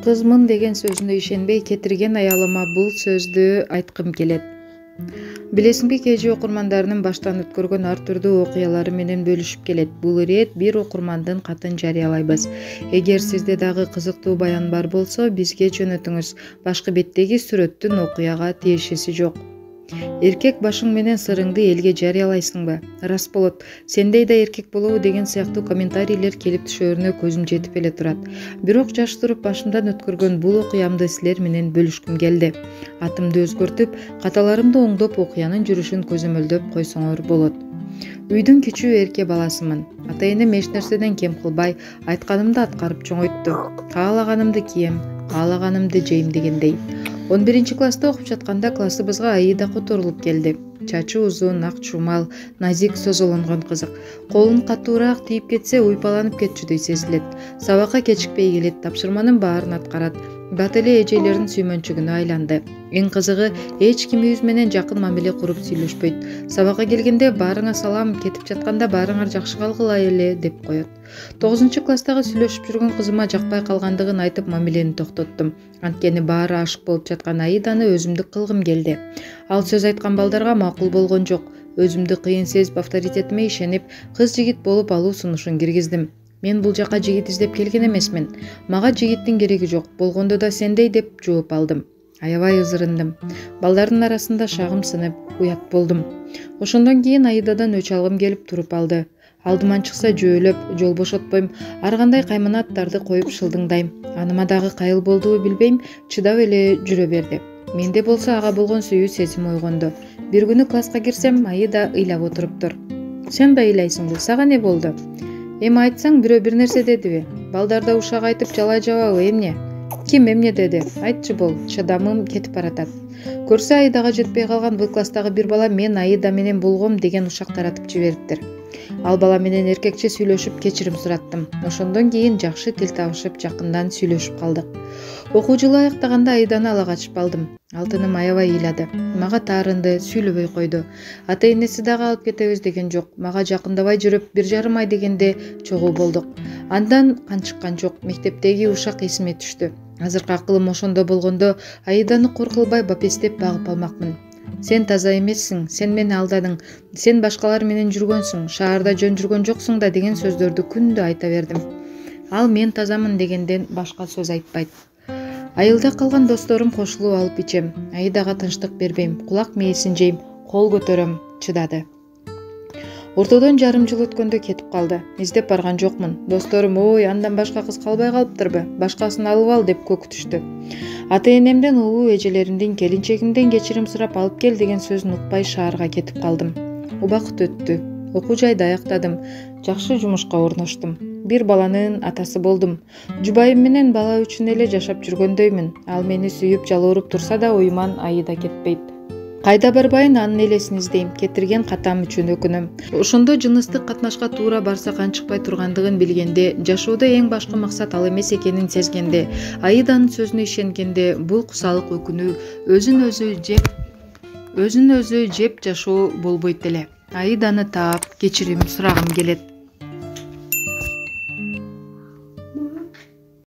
Кызмын деген сөзүнө ишенбей кетирген аялыма бул сөздү айткым келет. Билесиңби, KG окурмандарынын баштан өткөргөн ар түрдүү окуялары менен бөлүшүп келет. Бул ирет бир окурмандын катын жарыялайбыз. Эгер сизде дагы кызыктуу баян бар болсо, бизге жөнөтүңүз. Башкы беттеги сүрөттүн окуяга тиешеси жок. Эркек башың менен сырыңды элге жарыялайсыңбы? Рас болот. Сендей да эркек болобу деген сыяктуу комментарийлер келип түшөрүнө көзүм жетип эле турат. Бирок жаш туруп башымдан өткөргөн бул окуямды силер менен бөлүшкүм келди. Атымды өзгөртүп, каталарымды оңдоп, окуянын жүрүшүн көзөмөлдөп койсоңор болот. Үйдүн кичүү эрке баласымын. Ата-энем эч нерседен кем кылбай, айтканымды аткарып чоңойтту. Каалаганымды кийем, каалаганымды жейм дегендей. 11-класста окуп жатканда классыбызга Аида которулуп келди. Чачы узун, ак чумал, назик созолонгон кызык. Колун катуураак тийип кетсе уйпаланып кетчүдөй сезилет. Сабакка кечикпей келет, тапшырманын баарын аткарат. Бат эле эжелердин сүймөнчүгүнө айланды. Эң кызыгы, эч кимибиз менен жакын мамиле куруп сүйлөшпөйт. Сабакка келгенде баарыңа салам, кетип жатканда баарыңар жакшы калгыла эле деп коет. 9-класстагы сүйлөшүп жүргөн кызыма жакпай калгандыгын айтып мамилени токтоттум. Анткени баары ашык болуп жаткан Аиданы өзүмдүк кылгым келди. Ал сөз айткан балдарга макул болгон жок. Өзүмдү кыйын сезип, авторитетиме ишенип, кыз жигит болуп алуу сунушун киргиздим. Мен бул жака жигит издеп келген эмесмин. Мага жигиттин кереги жок. Болгондо да сендей деп жооп алдым. Аябай ызырындым. Балдардын арасында шагым сынып, уят болдум. Ошондон кийин Аидадан өч алгым келип туруп алды. Алдыман чыкса жөөлөп, жол бошотпойм, ар кандай каймана аттарды коюп шылдыңдайм. Аныма дагы кайыл болдубу билбейм, чыдап эле жүрө берди. Менде болсо ага болгон сүйүү сезим ойгонду. Бир күнү класска кирсем, Аида ыйлап отуруптур. Сен да ыйлайсыңбы? Сага не болду? Эми айтсаң, бирөө бир нерсе дедиби? Балдарда ушак айтып жалай жабабы эмне? Ким эмне деди? Айтчы бол, чыдамым кетип баратат. Көрсө Аидага жетпей калган В класстагы бир бала мен Аида менен болгом деген ушак таратып жибериптир. Ал бала менен эркекче сүйлөшүп кечирим сураттым. Ошондон кийин жакшы тил табышып, жакындан сүйлөшүп калдык. Окуу жылы аяктаганда Аиданы ала качып алдым. Алтыным аябай ыйлады. Мага таарынды, сүйлөбөй койду. Ата-энеси дагы алып кетебиз деген жок. Мага жакындабай жүрүп, 1,5 ай дегенде чогуу болдук. Андан канчыккан жок. Мектептеги ушак эсиме түштү. Азыркы акылым ошондо болгондо Аиданы кор кылбай бапестеп багып алмакмын. Сен таза эмессиң, сен мени алдадың, сен башкалар менен жүргөнсүң, шаарда жөн жүргөн жоксуң да деген сөздөрдү күндү айта бердим. Ал мен тазамын дегенден башка сөз айтпайт. Айылда калган досторум кошулуп алып ичем. Аидага тынчтык бербейм, кулак мээсин жейм, кол көтөрөм, чыдады. Ортодон жарым жыл өткөндө кетип калды. Издеп барган жокмун. Досторум, ой, андан башка кыз калбай калыптырбы? Башкасын алып ал деп көкүтүштү. Ата-энемден, улуу эжелеримдин, келинчегимден кечирим сурап алып кел деген сөзүн укпай шаарга кетип калдым. Убакыт өттү. Окуу жайды аяктадым. Жакшы жумушка орноштум. Бир баланын атасы болдум. Жубайым менен бала үчүн эле жашап жүргөндөймүн. Ал мени сүйүп жалооруп турса да оюман Аида кетпейт. Кайда барбайын, анын элесин издейм, кетирген катам үчүн өкүнөм. Ошондо жыныстык катнашка туура барса канчыкпай тургандыгын билгенде, жашоодо эң башкы максат ал эмес экенин сезгенде, Аиданын сөзүнө ишенгенде, бул кусалык өкүнүү өзүн өзү жеп жашоо болбойт эле. Аиданы таап, кечирим сурагым келет.